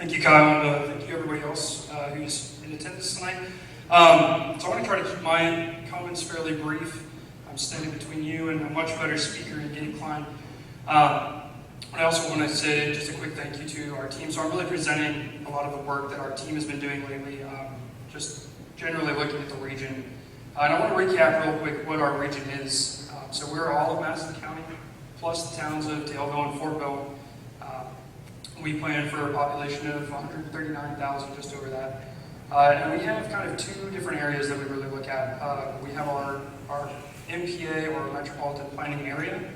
Thank you, Kyle, and thank you everybody else who's in attendance tonight. So I want to try to keep my comments fairly brief. I'm standing between you and a much better speaker in Gabe Klein. I also want to say just a quick thank you to our team. So I'm really presenting a lot of the work that our team has been doing lately, just generally looking at the region. And I want to recap real quick what our region is. So we're all of Madison County, plus the towns of Daleville and Fortville. We plan for a population of 139,000, just over that. And we have kind of two different areas that we really look at. We have our MPA, or Metropolitan Planning Area,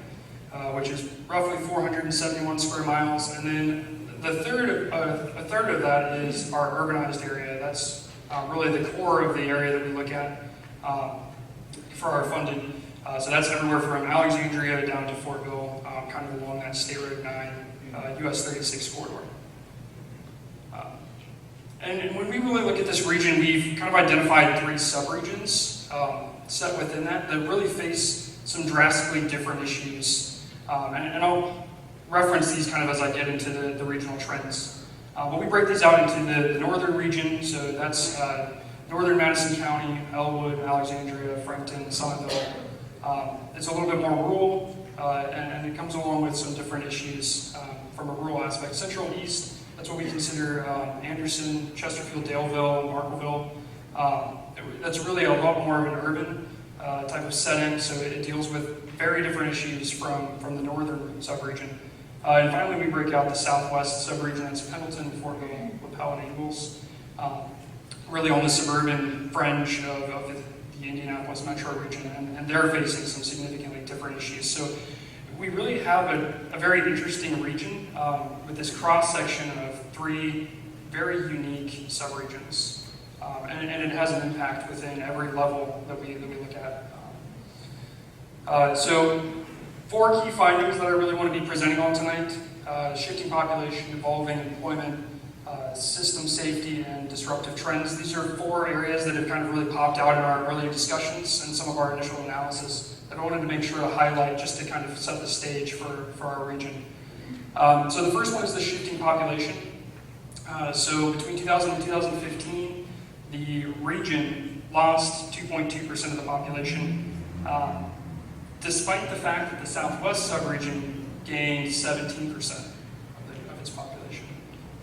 which is roughly 471 square miles. And then a third of that is our urbanized area. That's really the core of the area that we look at for our funding. So that's everywhere from Alexandria down to Fortville, kind of along that State Road 9, US 36 corridor. And when we really look at this region, we've kind of identified three subregions set within that really face some drastically different issues. And I'll reference these kind of as I get into the regional trends. But we break these out into the northern region, so that's northern Madison County, Elwood, Alexandria, Frankton, Somerville. It's a little bit more rural, and it comes along with some different issues from a rural aspect. Central East, that's what we consider Anderson, Chesterfield, Daleville, and Markville. That's really a lot more of an urban type of setting, so it deals with very different issues from the northern subregion. And finally, we break out the southwest subregion. That's Pendleton, Fortville, LaPel, and Ingalls. Really on the suburban fringe of the Indianapolis metro region, and they're facing some significantly different issues. So we really have a very interesting region with this cross-section of three very unique subregions. And it has an impact within every level that we look at. So 4 key findings that I really want to be presenting on tonight: shifting population, evolving employment, system safety, and disruptive trends. These are 4 areas that have kind of really popped out in our earlier discussions and some of our initial analysis that I wanted to make sure to highlight just to kind of set the stage for our region. So the first one is the shifting population. So between 2000 and 2015, the region lost 2.2% of the population, despite the fact that the southwest subregion gained 17% of its population,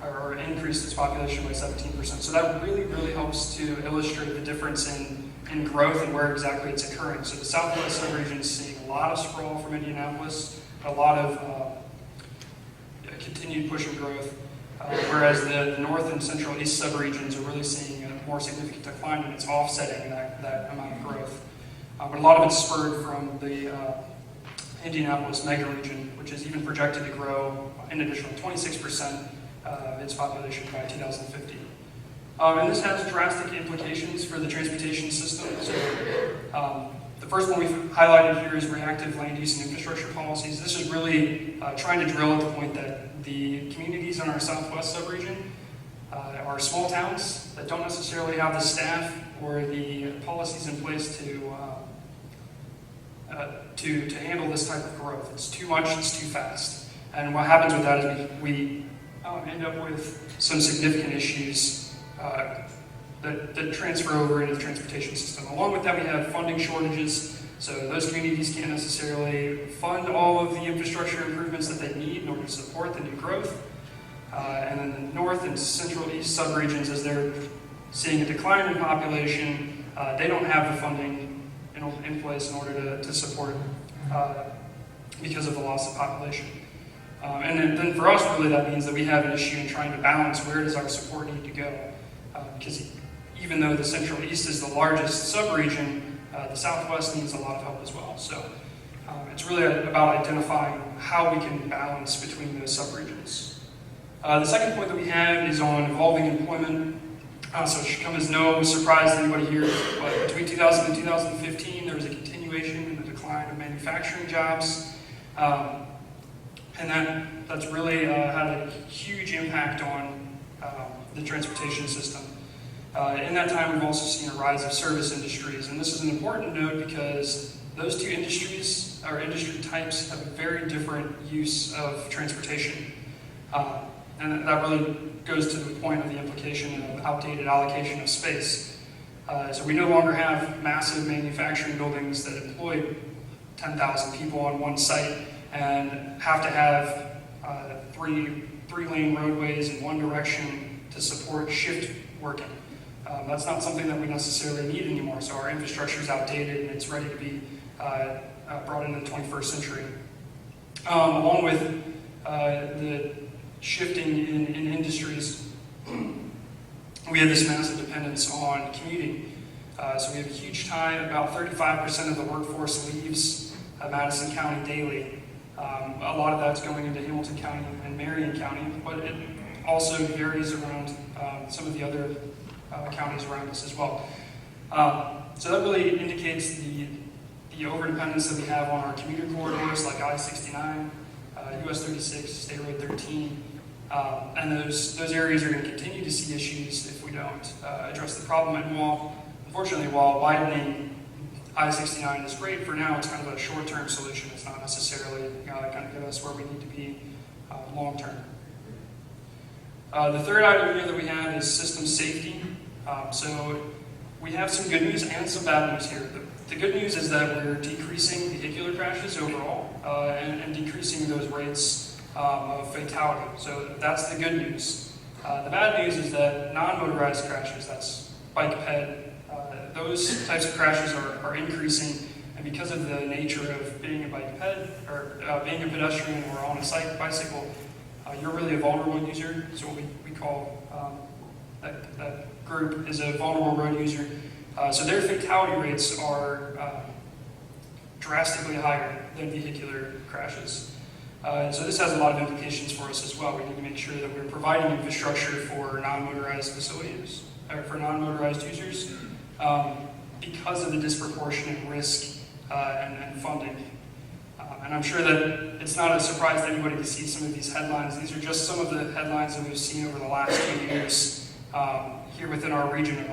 or increased its population by 17%. So that really, really helps to illustrate the difference in growth and where exactly it's occurring. So the southwest subregion is seeing a lot of sprawl from Indianapolis, a lot of continued push and growth, whereas the north and central east subregions are really seeing a more significant decline, and it's offsetting that amount of growth. But a lot of it's spurred from the Indianapolis mega region, which is even projected to grow an additional 26% of its population by 2050. And this has drastic implications for the transportation system. So the first one we've highlighted here is reactive land use and infrastructure policies. This is really trying to drill at the point that the communities in our southwest subregion are small towns that don't necessarily have the staff or the policies in place to handle this type of growth. It's too much, it's too fast. And what happens with that is we end up with some significant issues that transfer over into the transportation system. Along with that, we have funding shortages. So those communities can't necessarily fund all of the infrastructure improvements that they need in order to support the new growth. And then the north and central east subregions, as they're seeing a decline in population, they don't have the funding in place in order to support because of the loss of population. And then for us, really, that means that we have an issue in trying to balance where does our support need to go. Because even though the central east is the largest subregion, the southwest needs a lot of help as well. So it's really about identifying how we can balance between those subregions. The second point that we have is on evolving employment. So it should come as no surprise to anybody here, but between 2000 and 2015, there was a continuation in the decline of manufacturing jobs. And that's really had a huge impact on the transportation system. In that time, we've also seen a rise of service industries, and this is an important note because those two industries, or industry types, have a very different use of transportation. And that really goes to the point of the implication of outdated allocation of space. So we no longer have massive manufacturing buildings that employ 10,000 people on one site and have to have three-lane roadways in one direction to support shift working. That's not something that we necessarily need anymore, so our infrastructure is outdated and it's ready to be brought into the 21st century. Along with the shifting in industries, we have this massive dependence on commuting. So we have a huge time, about 35% of the workforce leaves Madison County daily. A lot of that's going into Hamilton County and Marion County, but it also varies around some of the other counties around us as well. So that really indicates the overdependence that we have on our commuter corridors like I-69, US 36, State Road 13, and those areas are going to continue to see issues if we don't address the problem. And unfortunately, while widening I-69 is great for now, it's kind of a short-term solution. It's not necessarily going to get us where we need to be long-term. The third item here that we have is system safety. So we have some good news and some bad news here. The good news is that we're decreasing vehicular crashes overall and decreasing those rates of fatality. So that's the good news. The bad news is that non-motorized crashes, that's bike-ped, those types of crashes are increasing, and because of the nature of being a bike-ped or being a pedestrian or on a bicycle, you're really a vulnerable user. So what we call that group is a vulnerable road user. So their fatality rates are drastically higher than vehicular crashes. So this has a lot of implications for us as well. We need to make sure that we're providing infrastructure for non-motorized facilities, or for non-motorized users, because of the disproportionate risk and funding. And I'm sure that it's not a surprise to anybody to see some of these headlines. These are just some of the headlines that we've seen over the last 2 years here within our region, and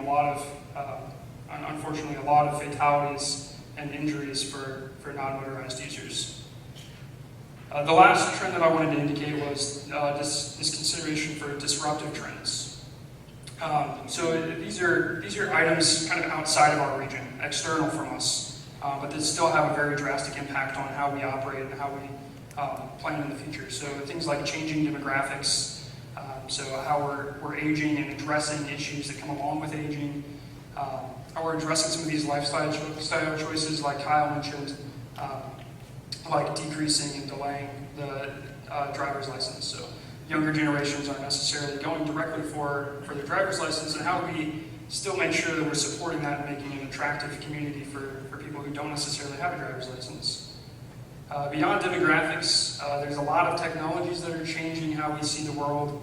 unfortunately, a lot of fatalities and injuries for non-motorized users. The last trend that I wanted to indicate was this consideration for disruptive trends. So these are items kind of outside of our region, external from us, but that still have a very drastic impact on how we operate and how we plan in the future. So things like changing demographics, so how we're aging and addressing issues that come along with aging, how we're addressing some of these lifestyle choices like Kyle mentioned, like decreasing and delaying the driver's license. So younger generations aren't necessarily going directly for their driver's license, and how we still make sure that we're supporting that and making an attractive community for people who don't necessarily have a driver's license. Beyond demographics, there's a lot of technologies that are changing how we see the world.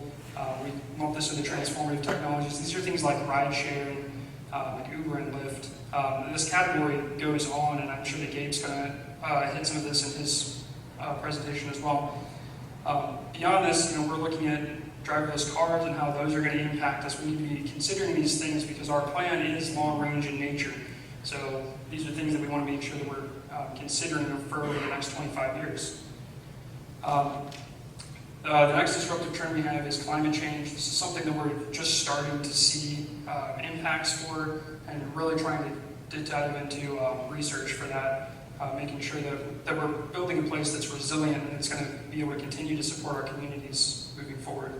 We lump this into transformative technologies. These are things like ride sharing, like Uber and Lyft. This category goes on, and I'm sure that Gabe's going to hit some of this in his presentation as well. Beyond this, we're looking at driverless cars and how those are going to impact us. We need to be considering these things because our plan is long range in nature. So these are things that we want to make sure that we're considering for over the next 25 years. The next disruptive trend we have is climate change. This is something that we're just starting to see impacts for, and really trying to dive into research for that, making sure that we're building a place that's resilient and it's going to be able to continue to support our communities moving forward.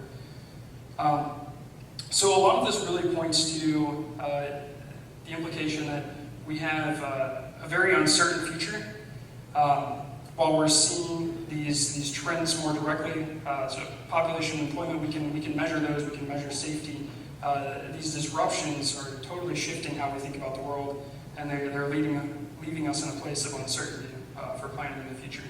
So a lot of this really points to the implication that we have a very uncertain future. While we're seeing these trends more directly, so population and employment, we can measure those, we can measure safety. These disruptions are totally shifting how we think about the world, and they're leaving us in a place of uncertainty for planning in the future.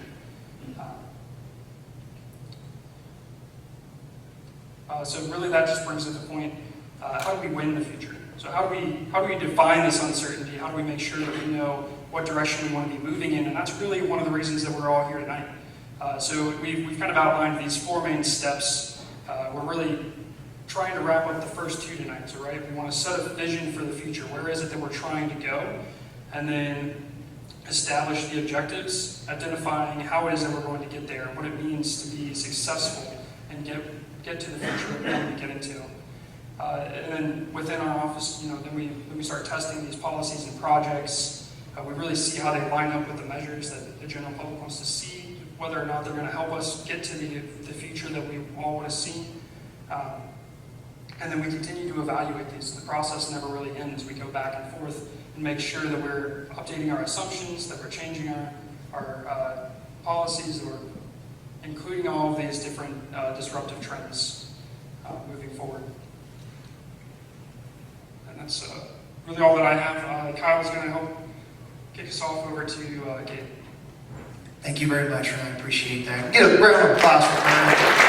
So really that just brings us to the point, how do we win the future? So how do we define this uncertainty? How do we make sure that we know what direction we want to be moving in? And that's really one of the reasons that we're all here tonight. So we've kind of outlined these 4 main steps. We're really trying to wrap up the first 2 tonight. So we want to set a vision for the future. Where is it that we're trying to go? And then establish the objectives, identifying how it is that we're going to get there, what it means to be successful, and get get to the future that we want to get into. And then within our office, then we start testing these policies and projects. We really see how they line up with the measures that the general public wants to see, whether or not they're going to help us get to the future that we all want to see. And then we continue to evaluate these. The process never really ends. We go back and forth and make sure that we're updating our assumptions, that we're changing our policies, or including all of these different disruptive trends moving forward. And that's really all that I have. Kyle's going to help kick us off over to Gabe. Thank you very much, Ryan. I appreciate that. Get a round of applause for Ryan.